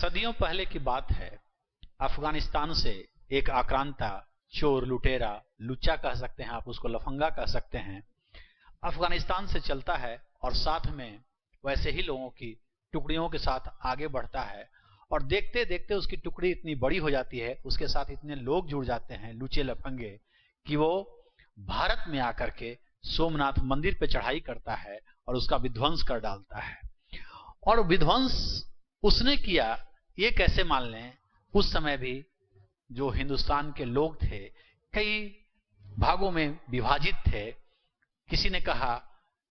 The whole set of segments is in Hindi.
सदियों पहले की बात है। अफगानिस्तान से एक आक्रांता चोर, लुटेरा, लुच्चा कह सकते हैं आप उसको, लफंगा कह सकते हैं, अफगानिस्तान से चलता है और साथ में वैसे ही लोगों की टुकड़ियों के साथ आगे बढ़ता है। और देखते देखते उसकी टुकड़ी इतनी बड़ी हो जाती है, उसके साथ इतने लोग जुड़ जाते हैं लुचे लफंगे, कि वो भारत में आकर के सोमनाथ मंदिर पे चढ़ाई करता है और उसका विध्वंस कर डालता है। और विध्वंस उसने किया, ये कैसे मान लें, उस समय भी जो हिंदुस्तान के लोग थे कई भागों में विभाजित थे। किसी ने कहा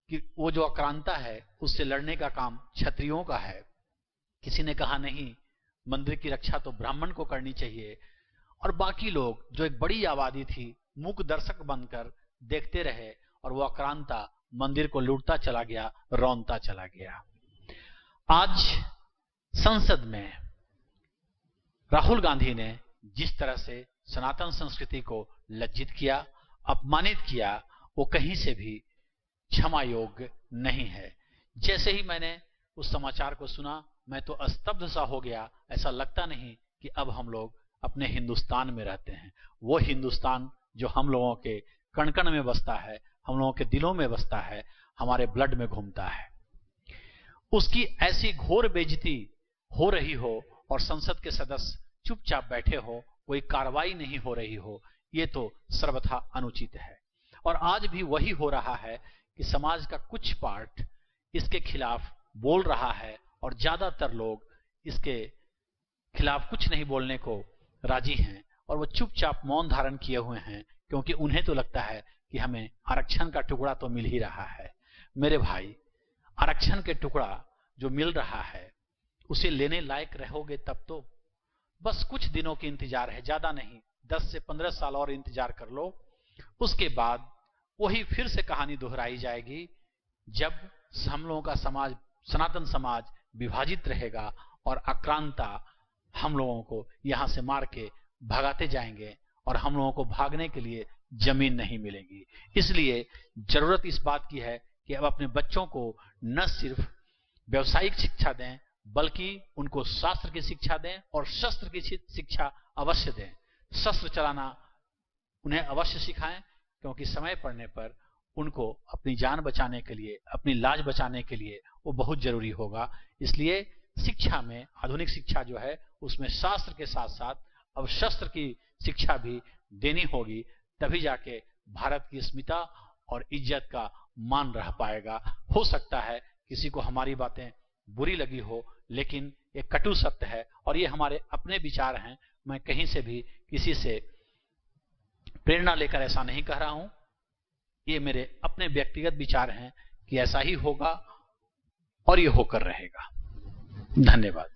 कि वो जो आक्रांता है उससे लड़ने का काम क्षत्रियों का है, किसी ने कहा नहीं, मंदिर की रक्षा तो ब्राह्मण को करनी चाहिए। और बाकी लोग जो एक बड़ी आबादी थी मूक दर्शक बनकर देखते रहे और वो आक्रांता मंदिर को लूटता चला गया, रौंदता चला गया। आज संसद में राहुल गांधी ने जिस तरह से सनातन संस्कृति को लज्जित किया, अपमानित किया, वो कहीं से भी क्षमा योग्य नहीं है। जैसे ही मैंने उस समाचार को सुना मैं तो स्तब्ध सा हो गया। ऐसा लगता नहीं कि अब हम लोग अपने हिंदुस्तान में रहते हैं। वो हिंदुस्तान जो हम लोगों के कण कण में बसता है, हम लोगों के दिलों में बसता है, हमारे ब्लड में घूमता है, उसकी ऐसी घोर बेइज्जती हो रही हो और संसद के सदस्य चुपचाप बैठे हो, कोई कार्रवाई नहीं हो रही हो, ये तो सर्वथा अनुचित है। और आज भी वही हो रहा है कि समाज का कुछ पार्ट इसके खिलाफ बोल रहा है और ज्यादातर लोग इसके खिलाफ कुछ नहीं बोलने को राजी हैं और वो चुपचाप मौन धारण किए हुए हैं, क्योंकि उन्हें तो लगता है कि हमें आरक्षण का टुकड़ा तो मिल ही रहा है। मेरे भाई, आरक्षण के टुकड़ा जो मिल रहा है उसे लेने लायक रहोगे तब तो। बस कुछ दिनों की इंतजार है, ज्यादा नहीं, 10 से 15 साल और इंतजार कर लो। उसके बाद वही फिर से कहानी दोहराई जाएगी, जब हम लोगों का समाज, सनातन समाज विभाजित रहेगा और आक्रांता हम लोगों को यहां से मार के भगाते जाएंगे और हम लोगों को भागने के लिए जमीन नहीं मिलेगी। इसलिए जरूरत इस बात की है कि अब अपने बच्चों को न सिर्फ व्यवसायिक शिक्षा दें बल्कि उनको शास्त्र की शिक्षा दें और शस्त्र की शिक्षा अवश्य दें। शस्त्र चलाना उन्हें अवश्य सिखाएं, क्योंकि समय पड़ने पर उनको अपनी जान बचाने के लिए, अपनी लाज बचाने के लिए वो बहुत जरूरी होगा। इसलिए शिक्षा में, आधुनिक शिक्षा जो है उसमें शास्त्र के साथ साथ अब शस्त्र की शिक्षा भी देनी होगी, तभी जाके भारत की अस्मिता और इज्जत का मान रह पाएगा। हो सकता है किसी को हमारी बातें बुरी लगी हो, लेकिन ये कटु सत्य है और ये हमारे अपने विचार हैं। मैं कहीं से भी किसी से प्रेरणा लेकर ऐसा नहीं कह रहा हूं, ये मेरे अपने व्यक्तिगत विचार हैं कि ऐसा ही होगा और ये होकर रहेगा। धन्यवाद।